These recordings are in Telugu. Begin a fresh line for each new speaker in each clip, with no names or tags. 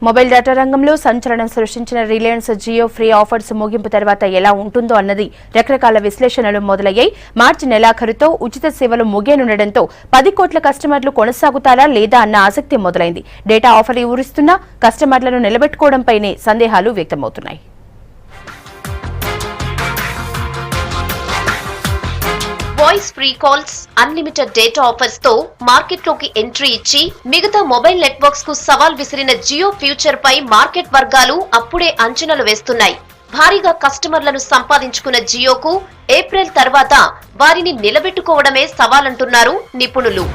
మొబైల్ డేటా రంగంలో సంచలనం సృష్టించిన రిలయన్స్ జియో ఫ్రీ ఆఫర్స్ ముగింపు తర్వాత ఎలా ఉంటుందో అన్నది రకరకాల విశ్లేషణలు మొదలయ్యాయి. మార్చి నెలాఖరుతో ఉచిత సేవలు ముగియనుండటంతో 10 కోట్ల కస్టమర్లు కొనసాగుతారా లేదా అన్న ఆసక్తి మొదలైంది. డేటా ఆఫర్ ఊరిస్తున్నా కస్టమర్లను నిలబెట్టుకోవడంపైనే సందేహాలు వ్యక్తమవుతున్నాయి.
Voice free calls, unlimited data offers తో మార్కెట్ లోకి ఎంట్రీ ఇచ్చి మిగతా మొబైల్ నెట్వర్క్స్ కు సవాల్ విసిరిన జియో ఫ్యూచర్ పై మార్కెట్ వర్గాలు అప్పుడే అంచనాలు వేస్తున్నాయి. భారీగా కస్టమర్లను సంపాదించుకున్న జియోకు ఏప్రిల్ తర్వాత వారిని నిలబెట్టుకోవడమే సవాలంటున్నారు నిపుణులు.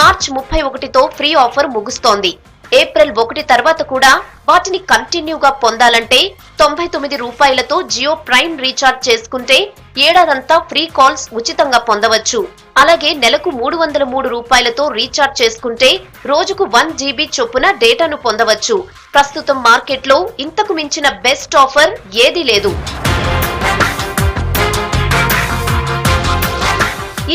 March 31తో free offer ముగుస్తోంది. ఏప్రిల్ 1 తర్వాత కూడా వాటిని కంటిన్యూగా పొందాలంటే 99 రూపాయలతో జియో ప్రైమ్ రీఛార్జ్ చేసుకుంటే ఏడాదంతా ఫ్రీ కాల్స్ ఉచితంగా పొందవచ్చు. అలాగే నెలకు 303 రూపాయలతో రీఛార్జ్ చేసుకుంటే రోజుకు 1 GB చొప్పున డేటాను పొందవచ్చు. ప్రస్తుతం మార్కెట్లో ఇంతకు మించిన బెస్ట్ ఆఫర్ ఏదీ లేదు.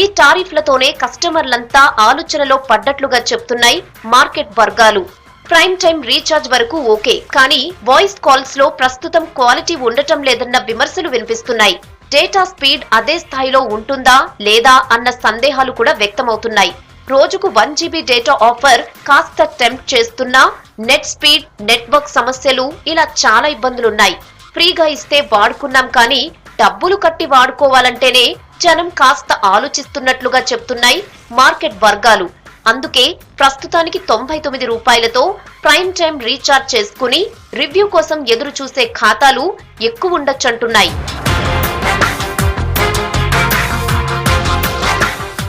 ఈ టారిఫ్లతోనే కస్టమర్లంతా ఆలోచనలో పడ్డట్లుగా చెప్తున్నాయి మార్కెట్ వర్గాలు. ప్రైమ్ టైం రీఛార్జ్ వరకు ఓకే, కానీ వాయిస్ కాల్స్ లో ప్రస్తుతం క్వాలిటీ ఉండటం లేదన్న విమర్శలు వినిపిస్తున్నాయి. డేటా స్పీడ్ అదే స్థాయిలో ఉంటుందా లేదా అన్న సందేహాలు కూడా వ్యక్తమవుతున్నాయి. రోజుకు 1 GB డేటా ఆఫర్ కాస్త టెంప్ట్ చేస్తున్నా నెట్ స్పీడ్, నెట్వర్క్ సమస్యలు ఇలా చాలా ఇబ్బందులున్నాయి. ఫ్రీగా ఇస్తే వాడుకున్నాం, కానీ డబ్బులు కట్టి వాడుకోవాలంటేనే జనం కాస్త ఆలోచిస్తున్నట్లుగా చెప్తున్నాయి మార్కెట్ వర్గాలు. అందుకే ప్రస్తుతానికి 99 రూపాయలతో ప్రైమ్ టైం రీఛార్జ్ చేసుకుని రివ్యూ కోసం ఎదురు చూసే ఖాతాలు ఎక్కువ ఉండొచ్చంటున్నాయి.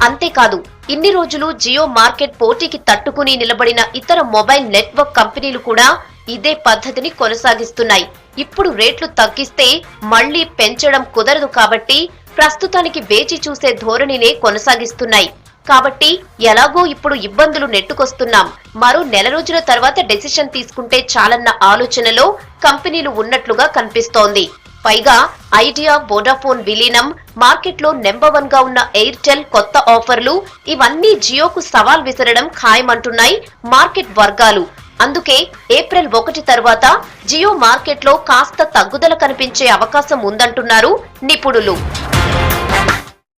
అంతేకాదు, ఇన్ని రోజులు జియో మార్కెట్ పోటీకి తట్టుకుని నిలబడిన ఇతర మొబైల్ నెట్వర్క్ కంపెనీలు కూడా ఇదే పద్ధతిని కొనసాగిస్తున్నాయి. ఇప్పుడు రేట్లు తగ్గిస్తే మళ్లీ పెంచడం కుదరదు కాబట్టి ప్రస్తుతానికి వేచి చూసే ధోరణినే కొనసాగిస్తున్నాయి. కాబట్టి ఎలాగో ఇప్పుడు ఇబ్బందులు నెట్టుకొస్తున్నాం, మరో నెల రోజుల తర్వాత డెసిషన్ తీసుకుంటే చాలన్న ఆలోచనలో కంపెనీలు ఉన్నట్లుగా కనిపిస్తోంది. పైగా ఐడియా, వోడాఫోన్ విలీనం, మార్కెట్లో నెంబర్ 1 గా ఉన్న ఎయిర్టెల్ కొత్త ఆఫర్లు ఇవన్నీ జియోకు సవాల్ విసరడం ఖాయమంటున్నాయి మార్కెట్ వర్గాలు. అందుకే ఏప్రిల్ 1 తర్వాత జియో మార్కెట్లో కాస్త తగ్గుదల కనిపించే అవకాశం ఉందంటున్నారు నిపుణులు.